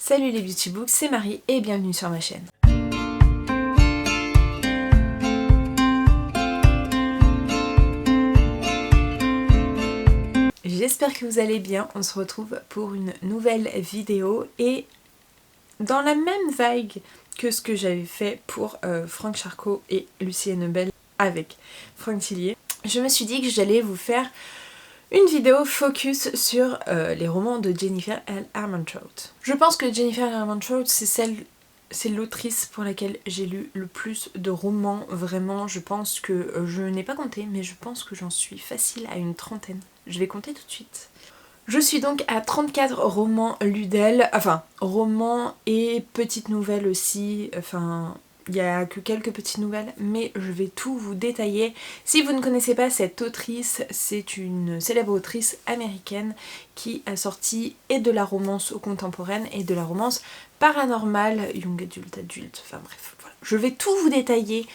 Salut les Beauty Books, c'est Marie et bienvenue sur ma chaîne. J'espère que vous allez bien, on se retrouve pour une nouvelle vidéo et dans la même vague que ce que j'avais fait pour Franck Charcot et Lucie Hennebel avec Franck Tillier. Je me suis dit que j'allais vous faire une vidéo focus sur les romans de Jennifer L. Armentrout. Je pense que Jennifer L. Armentrout c'est l'autrice pour laquelle j'ai lu le plus de romans. Vraiment, je pense que je n'ai pas compté, mais je pense que j'en suis facile à une trentaine. Je vais compter tout de suite. Je suis donc à 34 romans lus d'elle, enfin romans et petites nouvelles aussi, enfin il n'y a que quelques petites nouvelles, mais je vais tout vous détailler. Si vous ne connaissez pas cette autrice, c'est une célèbre autrice américaine qui a sorti et de la romance contemporaine et de la romance paranormale, young adulte, enfin bref, voilà. Je vais tout vous détailler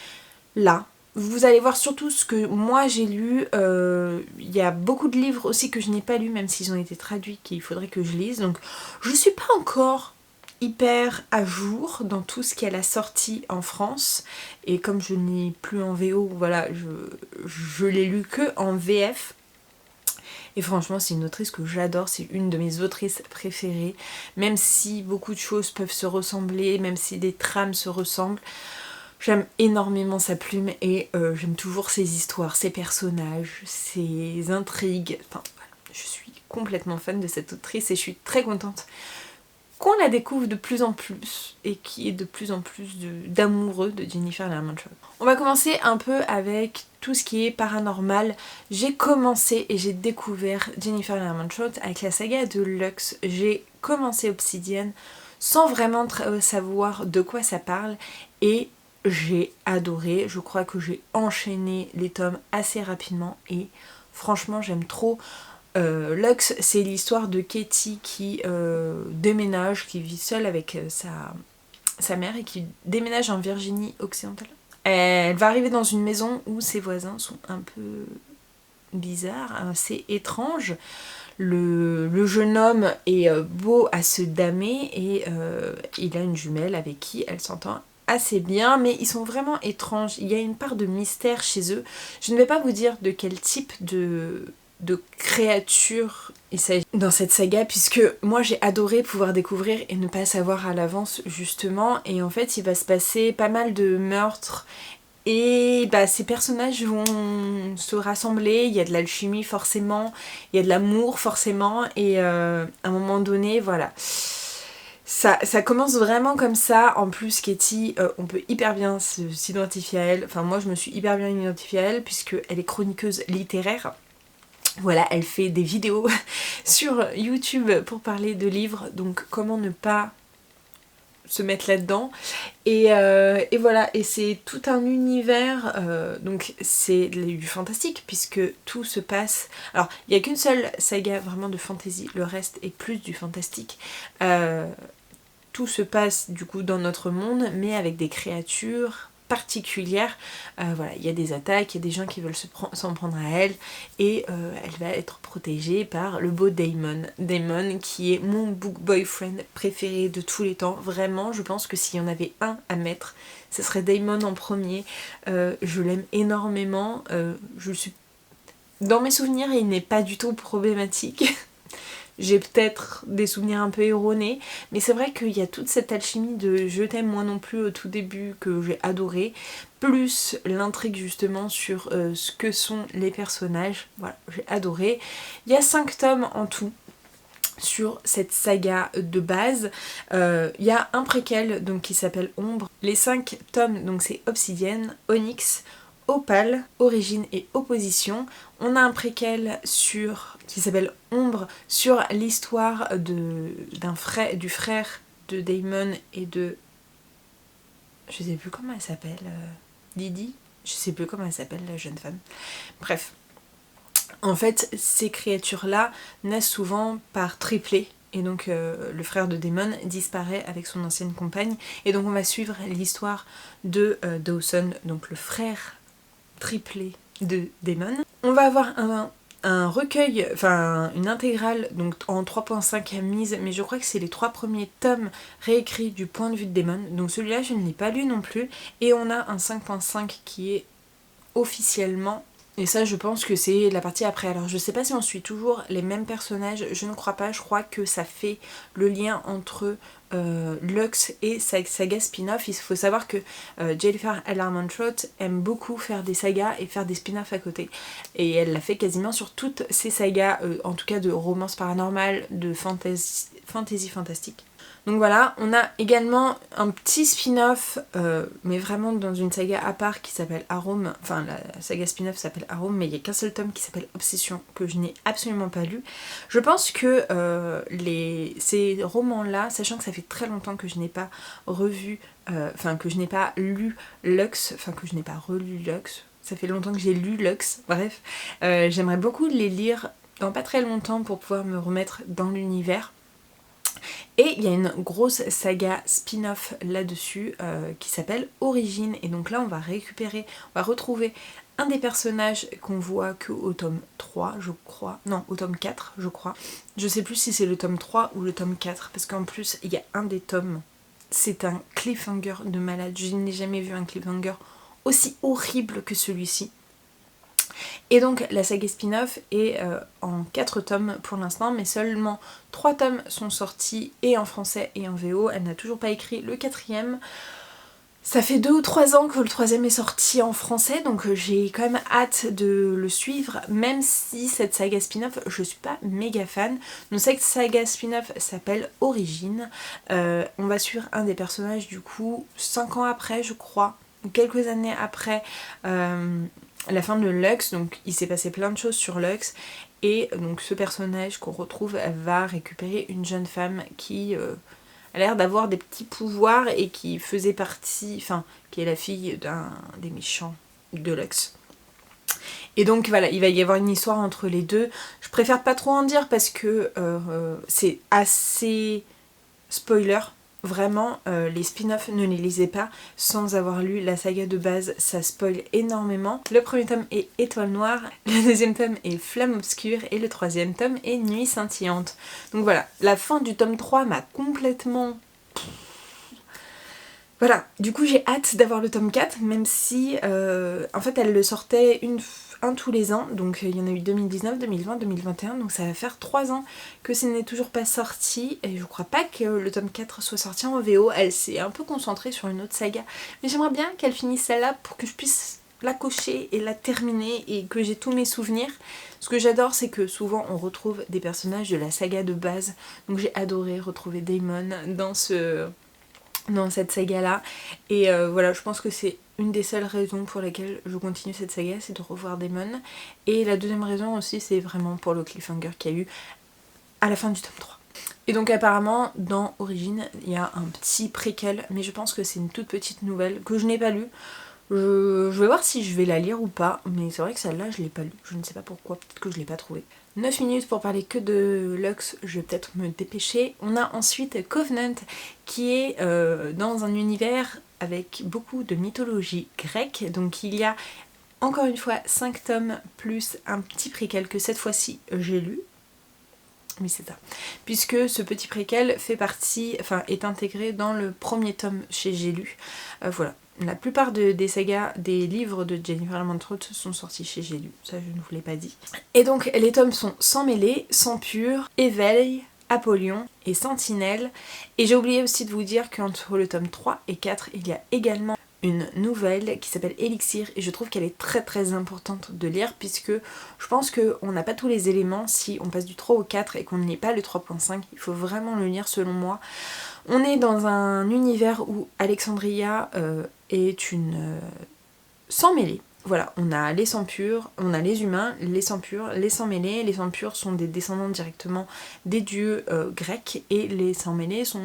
là. Vous allez voir surtout ce que moi j'ai lu. Il y a beaucoup de livres aussi que je n'ai pas lus, même s'ils ont été traduits, qu'il faudrait que je lise. Donc je suis pas encore hyper à jour dans tout ce qu'elle a sorti en France. Et comme je n'ai plus en VO, voilà, je l'ai lu que en VF. Et franchement, c'est une autrice que j'adore, c'est une de mes autrices préférées. Même si beaucoup de choses peuvent se ressembler, même si des trames se ressemblent. J'aime énormément sa plume et j'aime toujours ses histoires, ses personnages, ses intrigues. Enfin, voilà, je suis complètement fan de cette autrice et je suis très contente qu'on la découvre de plus en plus et qu'il y ait de plus en plus d'amoureux de Jennifer L. Armentrout. On va commencer un peu avec tout ce qui est paranormal. J'ai commencé et j'ai découvert Jennifer L. Armentrout avec la saga de Lux. J'ai commencé Obsidian sans vraiment savoir de quoi ça parle et j'ai adoré. Je crois que j'ai enchaîné les tomes assez rapidement et franchement j'aime trop. Lux, c'est l'histoire de Katie qui déménage, qui vit seule avec sa mère et qui déménage en Virginie occidentale. Elle va arriver dans une maison où ses voisins sont un peu bizarres, assez étranges. Le jeune homme est beau à se damer et il a une jumelle avec qui elle s'entend assez bien, mais ils sont vraiment étranges. Il y a une part de mystère chez eux. Je ne vais pas vous dire de quel type de créature il s'agit dans cette saga, puisque moi j'ai adoré pouvoir découvrir et ne pas savoir à l'avance justement, et en fait il va se passer pas mal de meurtres et bah, ces personnages vont se rassembler, il y a de l'alchimie forcément, il y a de l'amour forcément, et à un moment donné voilà, ça commence vraiment comme ça. En plus Katie, on peut hyper bien s'identifier à elle, enfin moi je me suis hyper bien identifiée à elle puisqu'elle est chroniqueuse littéraire. Voilà, elle fait des vidéos sur YouTube pour parler de livres, donc comment ne pas se mettre là-dedans. Et voilà, et c'est tout un univers, donc c'est du fantastique puisque tout se passe... Alors, il n'y a qu'une seule saga vraiment de fantasy, le reste est plus du fantastique. Tout se passe du coup dans notre monde, mais avec des créatures particulière. Voilà, il y a des attaques, il y a des gens qui veulent s'en prendre à elle et elle va être protégée par le beau Damon. Damon qui est mon book boyfriend préféré de tous les temps. Vraiment, je pense que s'il y en avait un à mettre, ce serait Damon en premier. Je l'aime énormément. Je suis... Dans mes souvenirs, il n'est pas du tout problématique. J'ai peut-être des souvenirs un peu erronés, mais c'est vrai qu'il y a toute cette alchimie de je t'aime moi non plus au tout début que j'ai adoré, plus l'intrigue justement sur ce que sont les personnages. Voilà, j'ai adoré. Il y a 5 tomes en tout sur cette saga de base. Il y a un préquel donc, qui s'appelle Ombre. Les 5 tomes, donc c'est Obsidian, Onyx, Opale, Origine et Opposition. On a un préquel qui s'appelle Ombre sur l'histoire du frère de Damon et de... Je sais plus comment elle s'appelle, Didi. Je sais plus comment elle s'appelle la jeune femme. Bref. En fait, ces créatures-là naissent souvent par triplé. Et donc le frère de Damon disparaît avec son ancienne compagne. Et donc on va suivre l'histoire de Dawson, donc le frère triplé de Damon. On va avoir un un recueil, enfin une intégrale, donc en 3.5 mise, mais je crois que c'est les 3 premiers tomes réécrits du point de vue de Damon. Donc celui-là je ne l'ai pas lu non plus. Et on a un 5.5 qui est officiellement, et ça je pense que c'est la partie après. Alors je sais pas si on suit toujours les mêmes personnages, je ne crois pas, je crois que ça fait le lien entre Lux et sa saga spin-off. Il faut savoir que Jennifer L. Armentrout aime beaucoup faire des sagas et faire des spin-offs à côté, et elle l'a fait quasiment sur toutes ses sagas, en tout cas de romance paranormale, de fantasy fantastique. Donc voilà, on a également un petit spin-off, mais vraiment dans une saga à part qui s'appelle Arome. Enfin, la saga spin-off s'appelle Arome, mais il n'y a qu'un seul tome qui s'appelle Obsession, que je n'ai absolument pas lu. Je pense que ces romans-là, sachant que ça fait très longtemps que je n'ai pas revu, que je n'ai pas lu Lux, que je n'ai pas relu Lux, ça fait longtemps que j'ai lu Lux, bref, j'aimerais beaucoup les lire dans pas très longtemps pour pouvoir me remettre dans l'univers. Et il y a une grosse saga spin-off là-dessus qui s'appelle Origine. Et donc là on va retrouver un des personnages qu'on voit qu'au tome 3 je crois. Non, au tome 4 je crois. Je sais plus si c'est le tome 3 ou le tome 4 parce qu'en plus il y a un des tomes. C'est un cliffhanger de malade. Je n'ai jamais vu un cliffhanger aussi horrible que celui-ci. Et donc la saga spin-off est en 4 tomes pour l'instant, mais seulement 3 tomes sont sortis, et en français et en VO. Elle n'a toujours pas écrit le 4e. Ça fait 2 ou 3 ans que le 3e est sorti en français, donc j'ai quand même hâte de le suivre, même si cette saga spin-off, je suis pas méga fan. Donc cette saga spin-off s'appelle Origine. On va suivre un des personnages du coup 5 ans après je crois, ou quelques années après la fin de Lux. Donc il s'est passé plein de choses sur Lux, et donc ce personnage qu'on retrouve va récupérer une jeune femme qui a l'air d'avoir des petits pouvoirs et qui faisait partie, qui est la fille d'un des méchants de Lux. Et donc voilà, il va y avoir une histoire entre les deux. Je préfère pas trop en dire parce que c'est assez spoiler. Vraiment, les spin-offs, ne les lisez pas sans avoir lu la saga de base, ça spoil énormément. Le premier tome est Étoile Noire, le deuxième tome est Flamme Obscure, et le 3e tome est Nuit Scintillante. Donc voilà, la fin du tome 3 m'a complètement... Voilà, du coup j'ai hâte d'avoir le tome 4, même si en fait elle le sortait un tous les ans, donc il y en a eu 2019, 2020, 2021, donc ça va faire 3 ans que ce n'est toujours pas sorti, et je crois pas que le tome 4 soit sorti en VO. Elle s'est un peu concentrée sur une autre saga, mais j'aimerais bien qu'elle finisse celle-là pour que je puisse la cocher et la terminer et que j'ai tous mes souvenirs. Ce que j'adore, c'est que souvent on retrouve des personnages de la saga de base, donc j'ai adoré retrouver Damon dans cette saga là, et voilà, je pense que c'est une des seules raisons pour lesquelles je continue cette saga, c'est de revoir Damon. Et la deuxième raison aussi, c'est vraiment pour le cliffhanger qu'il y a eu à la fin du tome 3. Et donc apparemment dans Origine il y a un petit préquel, mais je pense que c'est une toute petite nouvelle que je n'ai pas lue. Je vais voir si je vais la lire ou pas, mais c'est vrai que celle-là je l'ai pas lue, je ne sais pas pourquoi, peut-être que je l'ai pas trouvée. 9 minutes pour parler que de Lux, je vais peut-être me dépêcher. On a ensuite Covenant qui est dans un univers avec beaucoup de mythologie grecque. Donc il y a encore une fois 5 tomes plus un petit préquel que cette fois-ci j'ai lu. Oui, c'est ça. Puisque ce petit préquel est intégré dans le premier tome chez J'ai lu. Voilà. La plupart des sagas, des livres de Jennifer Armentrout sont sortis chez J'ai lu. Ça, je ne vous l'ai pas dit. Et donc, les tomes sont Sang mêlé, Sang pur, Éveil, Apollyon et Sentinelle. Et j'ai oublié aussi de vous dire qu'entre le tome 3 et 4, il y a également une nouvelle qui s'appelle Elixir, et je trouve qu'elle est très très importante de lire, puisque je pense qu'on n'a pas tous les éléments si on passe du 3 au 4 et qu'on n'y est pas le 3.5. Il faut vraiment le lire selon moi. On est dans un univers où Alexandria est une sang mêlé. Voilà, on a les sangs purs, on a les humains, les sangs purs, les sangs mêlés. Les sangs purs sont des descendants directement des dieux grecs, et les sangs mêlés sont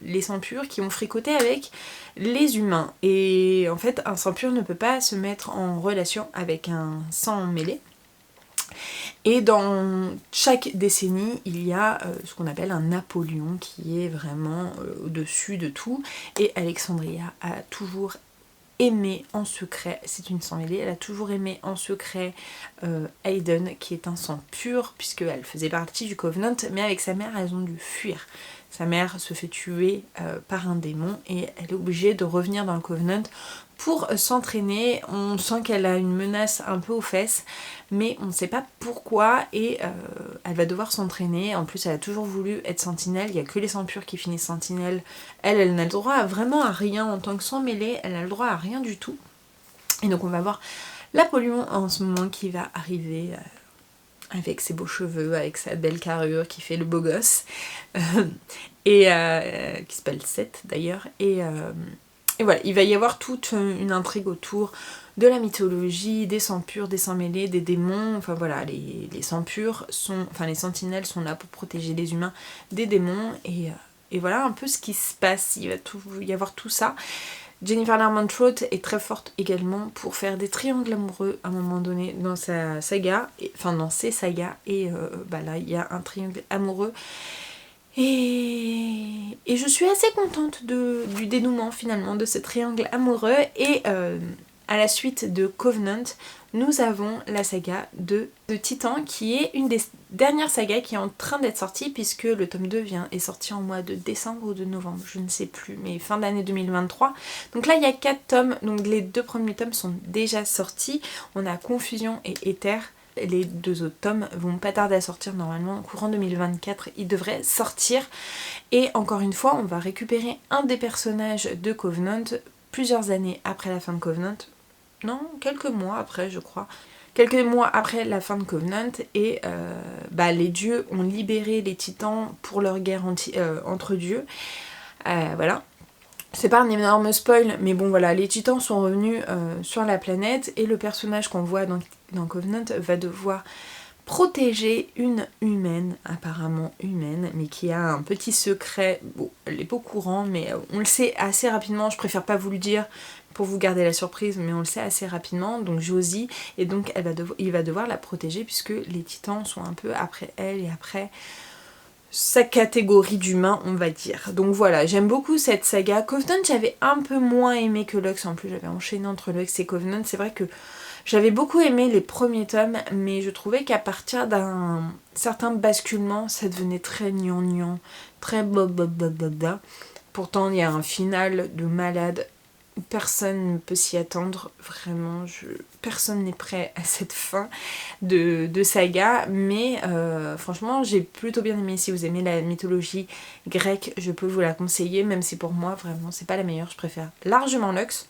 les sangs purs qui ont fricoté avec les humains. Et en fait, un sang pur ne peut pas se mettre en relation avec un sang mêlé. Et dans chaque décennie, il y a ce qu'on appelle un Napoléon qui est vraiment au-dessus de tout. Et Alexandria a toujours aimé en secret, c'est une sang mêlée, elle a toujours aimé en secret Aiden, qui est un sang pur, puisqu'elle faisait partie du Covenant, mais avec sa mère, elles ont dû fuir. Sa mère se fait tuer par un démon et elle est obligée de revenir dans le Covenant pour s'entraîner. On sent qu'elle a une menace un peu aux fesses, mais on ne sait pas pourquoi, et elle va devoir s'entraîner. En plus, elle a toujours voulu être sentinelle, il n'y a que les sangs purs qui finissent sentinelle. Elle n'a le droit vraiment à rien en tant que sang mêlé, elle n'a le droit à rien du tout. Et donc on va voir l'Apollyon en ce moment qui va arriver avec ses beaux cheveux, avec sa belle carrure, qui fait le beau gosse, et qui s'appelle Seth d'ailleurs, et voilà, il va y avoir toute une intrigue autour de la mythologie, des sangs purs, des sangs mêlés, des démons, enfin voilà, les sangs purs sont, enfin les sentinelles sont là pour protéger les humains des démons, et voilà un peu ce qui se passe, il va y avoir tout ça. Jennifer Lerman-Trout est très forte également pour faire des triangles amoureux à un moment donné dans sa saga, enfin dans ses sagas, et là il y a un triangle amoureux. Et je suis assez contente du dénouement finalement de ce triangle amoureux, et à la suite de Covenant, nous avons la saga de Titan, qui est une des dernières sagas qui est en train d'être sortie, puisque le tome 2 est sorti en mois de décembre ou de novembre, je ne sais plus, mais fin d'année 2023. Donc là il y a 4 tomes, donc les 2 premiers tomes sont déjà sortis. On a Confusion et Éther. Les 2 autres tomes vont pas tarder à sortir, normalement courant 2024 ils devraient sortir, et encore une fois on va récupérer un des personnages de Covenant plusieurs années après la fin de Covenant, non, quelques mois après je crois, quelques mois après la fin de Covenant, et les dieux ont libéré les titans pour leur guerre entre dieux, voilà. C'est pas un énorme spoil, mais bon voilà, les titans sont revenus sur la planète, et le personnage qu'on voit dans Covenant va devoir protéger une humaine, apparemment humaine, mais qui a un petit secret. Bon, elle est pas au courant, mais on le sait assez rapidement, je préfère pas vous le dire pour vous garder la surprise, mais on le sait assez rapidement, donc Josie, et donc il va devoir la protéger, puisque les titans sont un peu après elle et après sa catégorie d'humains, on va dire. Donc voilà, j'aime beaucoup cette saga. Covenant, j'avais un peu moins aimé que Lux, en plus j'avais enchaîné entre Lux et Covenant. C'est vrai que j'avais beaucoup aimé les premiers tomes, mais je trouvais qu'à partir d'un certain basculement, ça devenait très gnangnan, très blablabla. Pourtant, il y a un final de malade. Personne ne peut s'y attendre, vraiment, personne n'est prêt à cette fin de saga, mais franchement j'ai plutôt bien aimé. Si vous aimez la mythologie grecque, je peux vous la conseiller, même si pour moi vraiment c'est pas la meilleure, je préfère largement Lux.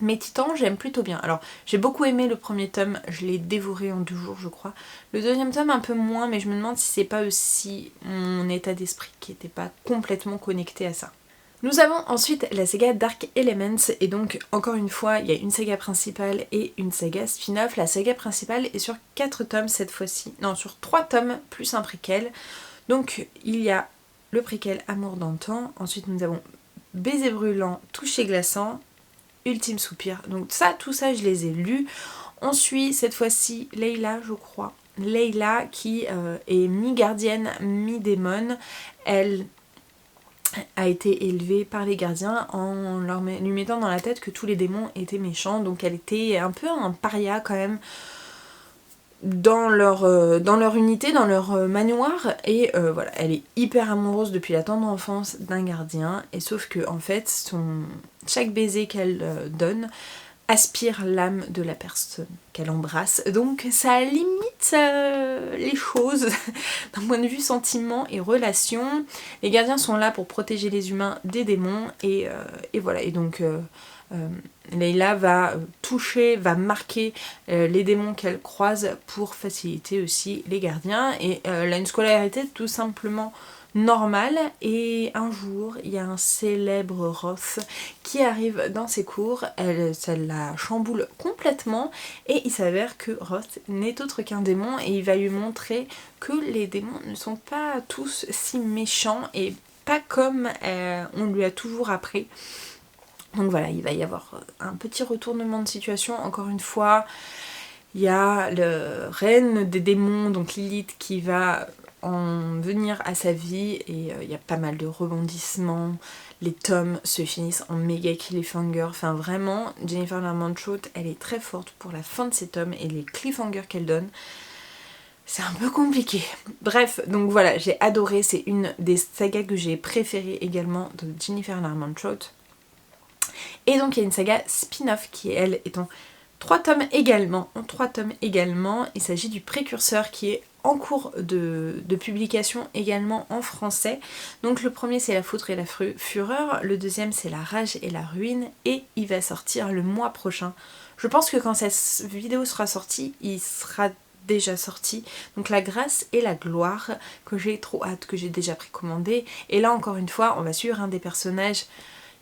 Mais Titan j'aime plutôt bien. Alors j'ai beaucoup aimé le premier tome, je l'ai dévoré en 2 jours je crois. Le deuxième tome un peu moins, mais je me demande si c'est pas aussi mon état d'esprit qui était pas complètement connecté à ça. Nous avons ensuite la saga Dark Elements, et donc encore une fois il y a une saga principale et une saga spin-off. La saga principale est sur 4 tomes cette fois-ci, non sur 3 tomes plus un préquel. Donc il y a le préquel Amour d'antan, ensuite nous avons Baiser brûlant, Toucher glaçant, Ultime soupir, donc ça, tout ça je les ai lus. On suit cette fois-ci Layla, je crois, Layla qui est mi-gardienne, mi-démone. Elle a été élevée par les gardiens en lui mettant dans la tête que tous les démons étaient méchants, donc elle était un peu un paria quand même dans leur unité, dans leur manoir, et voilà, elle est hyper amoureuse depuis la tendre enfance d'un gardien, et sauf que en fait chaque baiser qu'elle donne aspire l'âme de la personne qu'elle embrasse, donc ça limite les choses d'un point de vue sentiment et relation. Les gardiens sont là pour protéger les humains des démons, et voilà, et donc Layla va toucher, va marquer les démons qu'elle croise pour faciliter aussi les gardiens, et elle a une scolarité tout simplement normale, et un jour il y a un célèbre Roth qui arrive dans ses cours, ça la chamboule complètement, et il s'avère que Roth n'est autre qu'un démon, et il va lui montrer que les démons ne sont pas tous si méchants, et pas comme on lui a toujours appris. Donc voilà, il va y avoir un petit retournement de situation. Encore une fois, il y a le reine des démons, donc Lilith, qui va en venir à sa vie et il y a pas mal de rebondissements. Les tomes se finissent en méga cliffhanger. Enfin vraiment, Jennifer Larmont-Choate, elle est très forte pour la fin de ses tomes et les cliffhangers qu'elle donne. C'est un peu compliqué. Bref, donc voilà, j'ai adoré. C'est une des sagas que j'ai préférées également de Jennifer Larmont-Choate. Et donc il y a une saga spin-off qui, elle, est en 3 tomes également. Il s'agit du Précurseur qui est en cours de publication également en français. Donc le premier c'est La Foudre et la Fureur, le deuxième c'est La Rage et la Ruine et il va sortir le mois prochain. Je pense que quand cette vidéo sera sortie, il sera déjà sorti. Donc La Grâce et la Gloire que j'ai trop hâte, que j'ai déjà précommandé. Et là encore une fois, on va suivre un des personnages.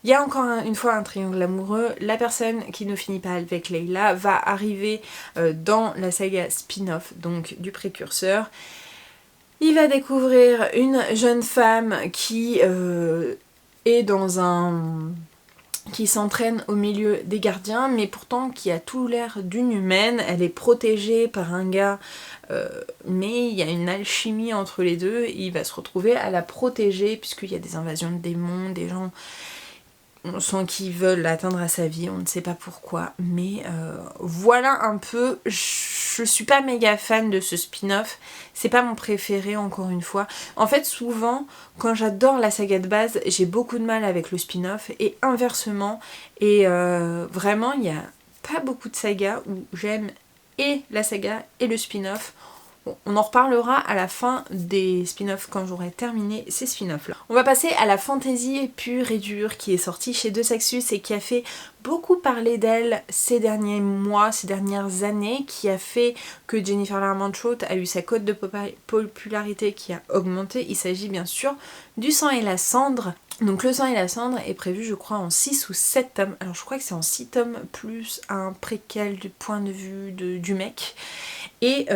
Il y a encore une fois un triangle amoureux. La personne qui ne finit pas avec Leila va arriver dans la saga spin-off donc du Précurseur. Il va découvrir une jeune femme qui est dans un... qui s'entraîne au milieu des gardiens, mais pourtant qui a tout l'air d'une humaine. Elle est protégée par un gars, mais il y a une alchimie entre les deux. Il va se retrouver à la protéger puisqu'il y a des invasions de démons, des gens... on sent qu'ils veulent l'atteindre à sa vie, on ne sait pas pourquoi, mais voilà un peu. Je suis pas méga fan de ce spin-off, c'est pas mon préféré encore une fois. En fait souvent quand j'adore la saga de base, j'ai beaucoup de mal avec le spin-off et inversement, et vraiment il n'y a pas beaucoup de sagas où j'aime et la saga et le spin-off. On en reparlera à la fin des spin-offs quand j'aurai terminé ces spin-offs là. On va passer à la fantasy pure et dure qui est sortie chez De Saxus et qui a fait beaucoup parler d'elle ces derniers mois, ces dernières années, qui a fait que Jennifer Larmont-Choate a eu sa cote de popularité qui a augmenté. Il s'agit bien sûr du Sang et la Cendre. Donc Le Sang et la Cendre est prévu je crois en 6 ou 7 tomes. Alors je crois que c'est en 6 tomes plus un préquel du point de vue du mec. Et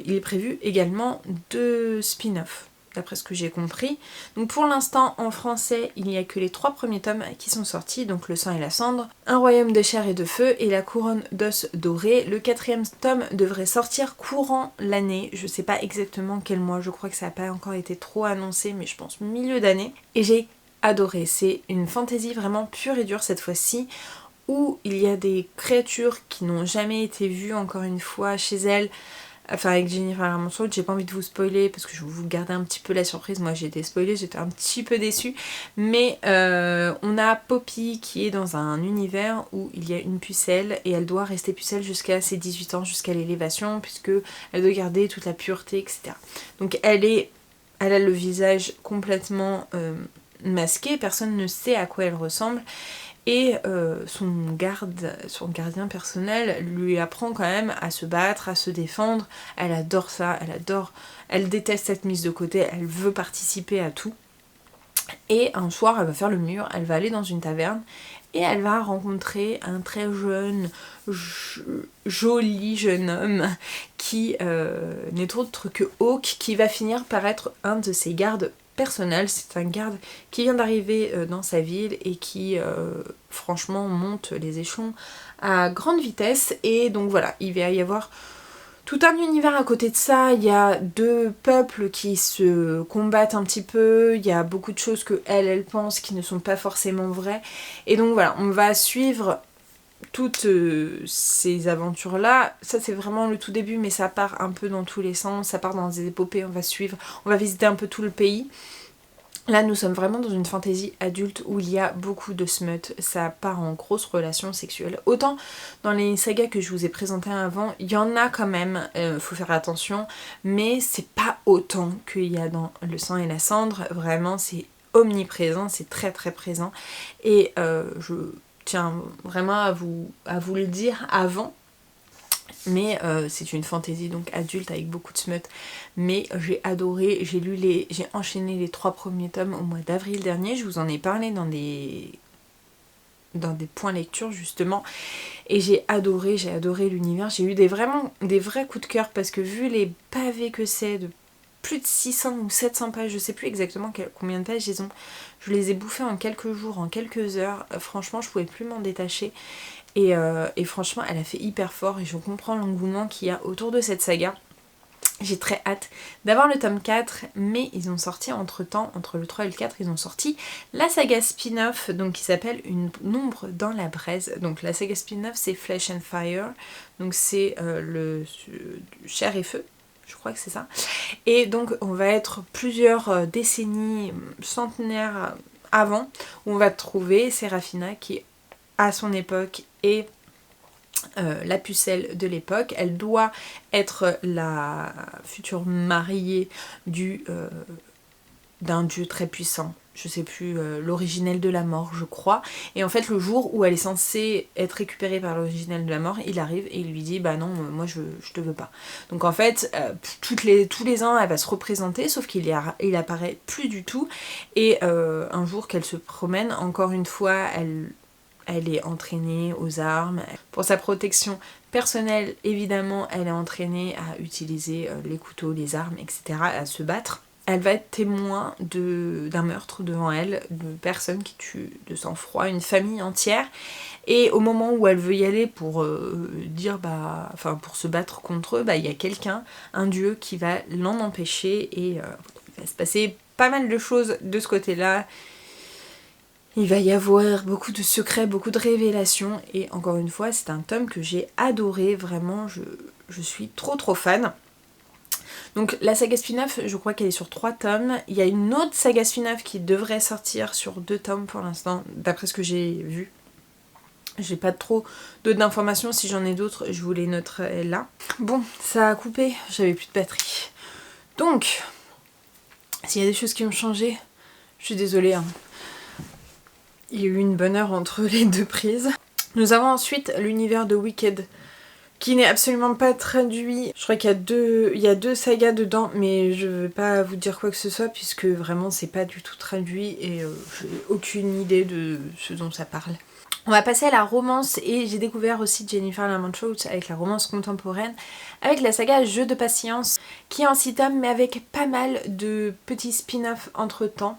il est prévu également 2 spin-offs, d'après ce que j'ai compris. Donc pour l'instant, en français, il n'y a que les 3 premiers tomes qui sont sortis, donc Le Sang et la Cendre, Un royaume de chair et de feu et La couronne d'os doré. Le 4e tome devrait sortir courant l'année, je sais pas exactement quel mois, je crois que ça n'a pas encore été trop annoncé, mais je pense milieu d'année. Et j'ai adoré, c'est une fantasy vraiment pure et dure cette fois-ci, où il y a des créatures qui n'ont jamais été vues encore une fois chez elle. Enfin avec Jennifer Larmont-Choate, j'ai pas envie de vous spoiler parce que je vais vous garder un petit peu la surprise. Moi j'ai été spoilée, j'étais un petit peu déçue. Mais on a Poppy qui est dans un univers où il y a une pucelle et elle doit rester pucelle jusqu'à ses 18 ans, jusqu'à l'élévation, puisque elle doit garder toute la pureté, etc. Donc elle a le visage complètement masqué, personne ne sait à quoi elle ressemble. Et son gardien personnel lui apprend quand même à se battre, à se défendre. Elle adore ça, elle déteste être mise de côté, elle veut participer à tout. Et un soir, elle va faire le mur, elle va aller dans une taverne et elle va rencontrer un très jeune, joli jeune homme qui n'est autre que Hawk, qui va finir par être un de ses gardes personnel. C'est un garde qui vient d'arriver dans sa ville et qui franchement monte les échelons à grande vitesse. Et donc voilà, il va y avoir tout un univers à côté de ça. Il y a 2 peuples qui se combattent un petit peu, il y a beaucoup de choses que elle pense qui ne sont pas forcément vraies. Et donc voilà, on va suivre toutes ces aventures là. Ça c'est vraiment le tout début, mais ça part un peu dans tous les sens, ça part dans des épopées, on va visiter un peu tout le pays. Là nous sommes vraiment dans une fantaisie adulte où il y a beaucoup de smut, ça part en grosses relations sexuelles. Autant dans les sagas que je vous ai présentées avant, il y en a quand même, faut faire attention, mais c'est pas autant qu'il y a dans Le Sang et la Cendre. Vraiment c'est omniprésent, c'est très très présent. Et je tiens vraiment à vous le dire avant, mais c'est une fantaisie donc adulte avec beaucoup de smut, mais j'ai adoré. J'ai enchaîné les 3 premiers tomes au mois d'avril dernier, je vous en ai parlé dans des points lecture justement, et j'ai adoré l'univers. J'ai eu vraiment des vrais coups de cœur parce que vu les pavés que c'est, de plus de 600 ou 700 pages, je sais plus exactement combien de pages ils ont, je les ai bouffés en quelques jours, en quelques heures. Franchement je pouvais plus m'en détacher. Et franchement elle a fait hyper fort et je comprends l'engouement qu'il y a autour de cette saga. J'ai très hâte d'avoir le tome 4, mais ils ont sorti entre-temps, entre le 3 et le 4, ils ont sorti la saga spin-off donc qui s'appelle Une ombre dans la braise. Donc la saga spin-off c'est Flesh and Fire, donc c'est le chair et feu, je crois que c'est ça. Et donc on va être plusieurs décennies, centenaires avant, où on va trouver Seraphina qui à son époque est la pucelle de l'époque. Elle doit être la future mariée d'un dieu très puissant. Je sais plus, l'originel de la mort, je crois. Et en fait, le jour où elle est censée être récupérée par l'originel de la mort, il arrive et il lui dit bah non, moi je te veux pas. Donc en fait, tous les ans, elle va se représenter, sauf qu'il apparaît plus du tout. Et un jour qu'elle se promène, encore une fois, elle est entraînée aux armes. Pour sa protection personnelle, évidemment, elle est entraînée à utiliser les couteaux, les armes, etc., à se battre. Elle va être témoin d'un meurtre devant elle, de personnes qui tuent de sang-froid, une famille entière. Et au moment où elle veut y aller pour pour se battre contre eux, il y a quelqu'un, un dieu, qui va l'en empêcher et il va se passer pas mal de choses de ce côté-là. Il va y avoir beaucoup de secrets, beaucoup de révélations et encore une fois c'est un tome que j'ai adoré, vraiment je suis trop fan. Donc la saga spin-off, je crois qu'elle est sur 3 tomes. Il y a une autre saga spin-off qui devrait sortir sur 2 tomes pour l'instant, d'après ce que j'ai vu. J'ai pas trop d'autres d'informations, si j'en ai d'autres, je vous les noterai là. Bon, ça a coupé, j'avais plus de batterie. Donc, s'il y a des choses qui ont changé, je suis désolée. Hein. Il y a eu une bonne heure entre les 2 prises. Nous avons ensuite l'univers de Wicked, qui n'est absolument pas traduit. Je crois qu'il y a deux sagas dedans, mais je ne vais pas vous dire quoi que ce soit, puisque vraiment c'est pas du tout traduit et j'ai aucune idée de ce dont ça parle. On va passer à la romance, et j'ai découvert aussi Jennifer Lamont Shouts avec la romance contemporaine, avec la saga Jeu de patience, qui est en 6 tomes, mais avec pas mal de petits spin-offs entre temps.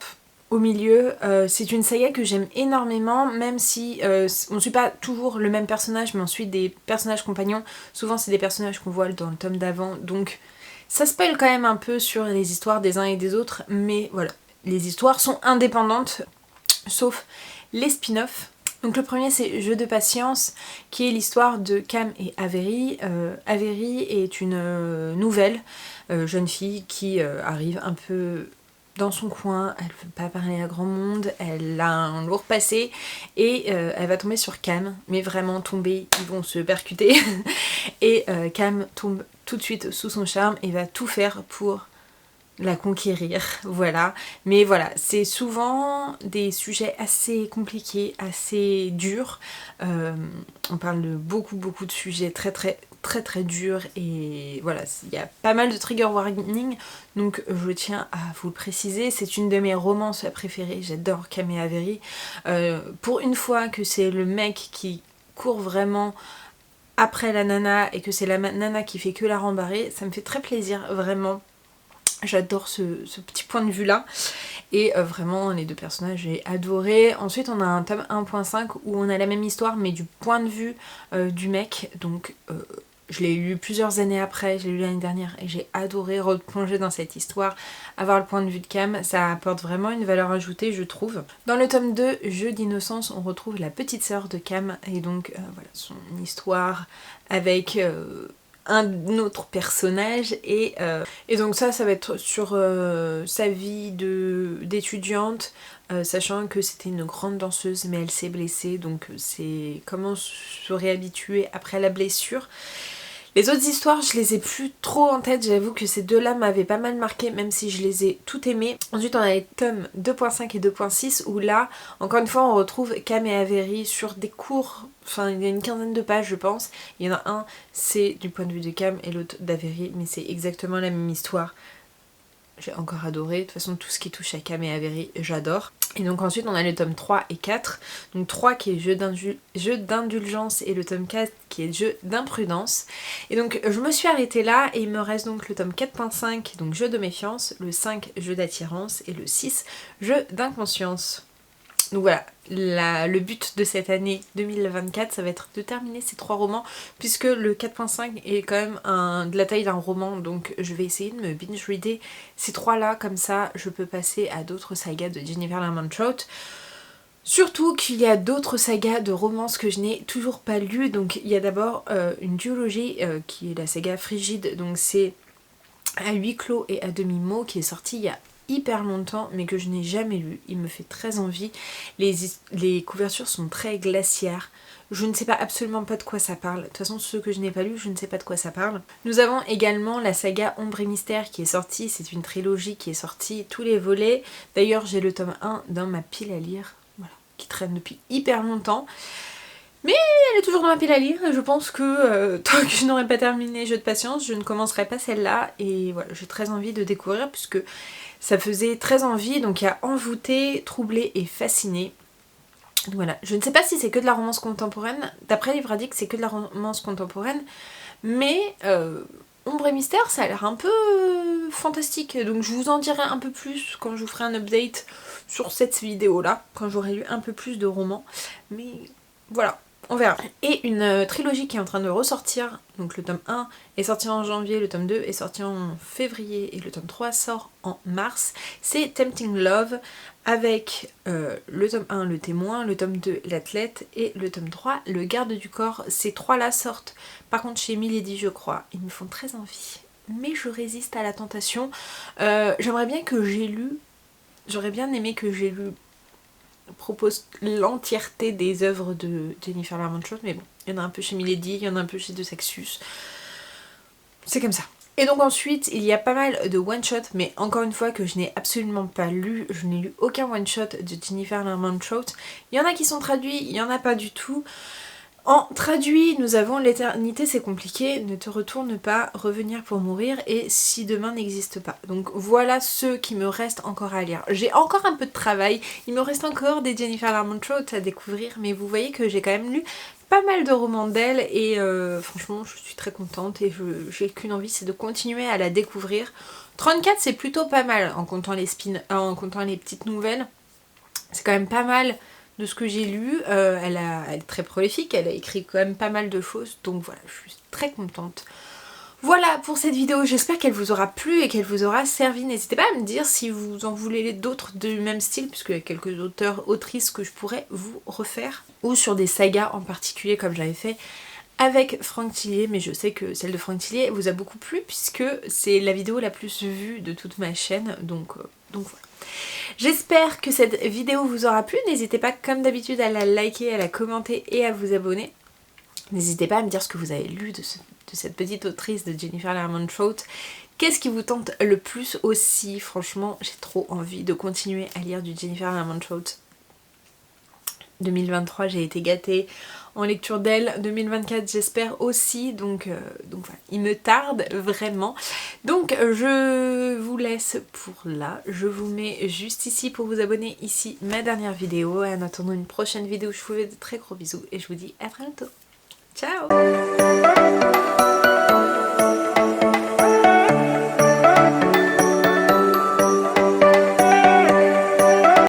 Au milieu, c'est une saga que j'aime énormément, même si on ne suit pas toujours le même personnage, mais on suit des personnages compagnons. Souvent c'est des personnages qu'on voit dans le tome d'avant, donc ça spoil quand même un peu sur les histoires des uns et des autres, mais voilà, les histoires sont indépendantes, sauf les spin-offs. Donc le premier c'est Jeu de patience, qui est l'histoire de Cam et Avery. Avery est une nouvelle jeune fille qui arrive un peu dans son coin, elle ne veut pas parler à grand monde, elle a un lourd passé et elle va tomber sur Cam, mais vraiment tomber, ils vont se percuter et Cam tombe tout de suite sous son charme et va tout faire pour la conquérir, voilà. Mais voilà, c'est souvent des sujets assez compliqués, assez durs. On parle de beaucoup de sujets très durs et voilà, il y a pas mal de trigger warning, donc je tiens à vous le préciser. C'est une de mes romances préférées, j'adore Cam et Avery. Pour une fois que c'est le mec qui court vraiment après la nana et que c'est la nana qui fait que la rembarrer, ça me fait très plaisir, vraiment. J'adore ce petit point de vue là et vraiment les deux personnages j'ai adoré. Ensuite on a un tome 1.5 où on a la même histoire mais du point de vue du mec, donc je l'ai lu plusieurs années après, je l'ai lu l'année dernière et j'ai adoré replonger dans cette histoire, avoir le point de vue de Cam, ça apporte vraiment une valeur ajoutée je trouve. Dans le tome 2, Jeu d'innocence, on retrouve la petite sœur de Cam et donc voilà son histoire avec un autre personnage et donc ça va être sur sa vie d'étudiante, sachant que c'était une grande danseuse mais elle s'est blessée, donc c'est comment se réhabituer après la blessure. Les autres histoires, je les ai plus trop en tête, j'avoue que ces deux-là m'avaient pas mal marqué, même si je les ai toutes aimées. Ensuite, on a les tomes 2.5 et 2.6, où là, encore une fois, on retrouve Cam et Avery sur des cours, enfin, il y a une quinzaine de pages, je pense. Il y en a un, c'est du point de vue de Cam, et l'autre d'Avery, mais c'est exactement la même histoire. J'ai encore adoré, de toute façon tout ce qui touche à Cam et Avery j'adore. Et donc ensuite on a le tome 3 et 4, donc 3 qui est jeu d'indulgence et le tome 4 qui est jeu d'imprudence. Et donc je me suis arrêtée là et il me reste donc le tome 4.5, donc jeu de méfiance, le 5 jeu d'attirance et le 6 jeu d'inconscience. Donc voilà, le but de cette année 2024, ça va être de terminer ces 3 romans, puisque le 4.5 est quand même de la taille d'un roman, donc je vais essayer de me binge-reader ces 3 là, comme ça je peux passer à d'autres sagas de Jennifer Lerman-Trout. Surtout qu'il y a d'autres sagas de romances que je n'ai toujours pas lues, donc il y a d'abord une duologie qui est la saga Frigide, donc c'est à huis clos et à demi-mot qui est sortie il y a hyper longtemps mais que je n'ai jamais lu. Il me fait très envie. Les couvertures sont très glaciaires. Je ne sais pas absolument pas de quoi ça parle. De toute façon, ceux que je n'ai pas lus, je ne sais pas de quoi ça parle. Nous avons également la saga Ombre et Mystère qui est sortie. C'est une trilogie qui est sortie, tous les volets. D'ailleurs, j'ai le tome 1 dans ma pile à lire, voilà, qui traîne depuis hyper longtemps. Mais elle est toujours dans ma pile à lire et je pense que tant que je n'aurai pas terminé Jeu de patience, je ne commencerai pas celle-là. Et voilà, j'ai très envie de découvrir puisque ça faisait très envie. Donc il y a Envoûté, Troublé et Fasciné. Voilà, je ne sais pas si c'est que de la romance contemporaine. D'après Livradique, c'est que de la romance contemporaine. Mais Ombre et Mystère, ça a l'air un peu fantastique. Donc je vous en dirai un peu plus quand je vous ferai un update sur cette vidéo-là. Quand j'aurai lu un peu plus de romans. Mais voilà. On verra. Et une trilogie qui est en train de ressortir, donc le tome 1 est sorti en janvier, le tome 2 est sorti en février et le tome 3 sort en mars. C'est Tempting Love avec le tome 1, le témoin, le tome 2, l'athlète et le tome 3, le garde du corps. Ces 3 là sortent par contre chez Milady je crois. Ils me font très envie. Mais je résiste à la tentation. J'aimerais bien que j'ai lu, j'aurais bien aimé que j'ai lu propose l'entièreté des œuvres de Jennifer Lerman-Trout, mais bon, il y en a un peu chez Milady, il y en a un peu chez De Saxus. C'est comme ça. Et donc ensuite, il y a pas mal de one-shot, mais encore une fois que je n'ai absolument pas lu, je n'ai lu aucun one-shot de Jennifer Lerman-Trout. Il y en a qui sont traduits, il y en a pas du tout. En traduit, nous avons l'éternité, c'est compliqué, ne te retourne pas, revenir pour mourir et si demain n'existe pas. Donc voilà ceux qui me restent encore à lire. J'ai encore un peu de travail, il me reste encore des Jennifer Lerman-Trout à découvrir, mais vous voyez que j'ai quand même lu pas mal de romans d'elle et franchement je suis très contente et j'ai qu'une envie, c'est de continuer à la découvrir. 34 c'est plutôt pas mal en comptant en comptant les petites nouvelles, c'est quand même pas mal. De ce que j'ai lu, elle est très prolifique, elle a écrit quand même pas mal de choses, donc voilà, je suis très contente. Voilà pour cette vidéo, j'espère qu'elle vous aura plu et qu'elle vous aura servi. N'hésitez pas à me dire si vous en voulez d'autres du même style, puisqu'il y a quelques auteurs, autrices que je pourrais vous refaire, ou sur des sagas en particulier comme j'avais fait avec Franck Tillier, mais je sais que celle de Franck Tillier vous a beaucoup plu, puisque c'est la vidéo la plus vue de toute ma chaîne, donc voilà. J'espère que cette vidéo vous aura plu, n'hésitez pas comme d'habitude à la liker, à la commenter et à vous abonner. N'hésitez pas à me dire ce que vous avez lu de cette petite autrice de Jennifer Lerman-Trout. Qu'est-ce qui vous tente le plus aussi? Franchement, j'ai trop envie de continuer à lire du Jennifer Lerman-Trout. 2023, j'ai été gâtée en lecture d'elle. 2024, j'espère aussi. Donc voilà, il me tarde vraiment. Donc je vous laisse pour là. Je vous mets juste ici pour vous abonner. Ici, ma dernière vidéo. Et en attendant une prochaine vidéo, je vous fais de très gros bisous. Et je vous dis à très bientôt. Ciao!